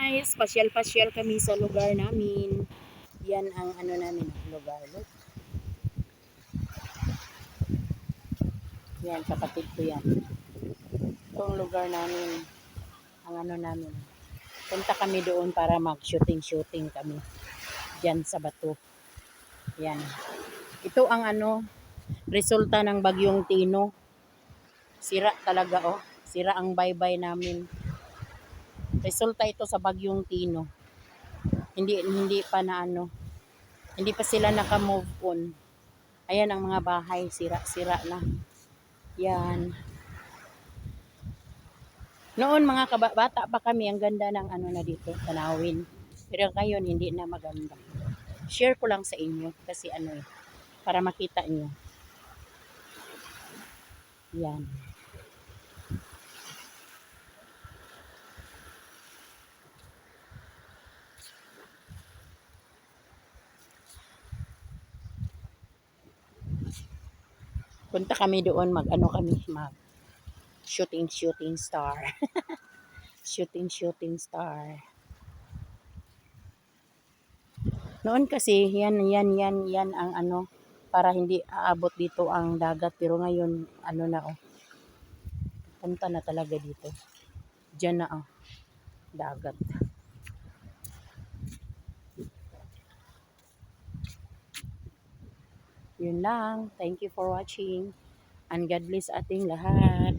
guys, pasyal-pasyal kami sa lugar namin. Yan ang ano namin, lugar. Look. Yan, kapatid ko yan. Itong lugar namin, ang ano namin. Punta kami doon para mag-shooting kami. Diyan sa bato. Yan. Ito ang ano, resulta ng bagyong Tino. Sira talaga oh. Sira ang baybay namin. Resulta ito sa bagyong Tino. Hindi pa na ano. Hindi pa sila naka-move on. Ayan ang mga bahay, sira-sira na. Yan. Noon mga bata pa kami, ang ganda ng ano na dito, tanawin. Pero ngayon hindi na maganda. Share ko lang sa inyo kasi ano eh, para makita nyo. Yan. Punta kami doon, mag shooting star. shooting star. Noon kasi yan ang ano, para hindi aabot dito ang dagat, pero ngayon ano na oh. Punta na talaga dito. Diyan na oh, dagat. Yun lang. Thank you for watching. And God bless ating lahat.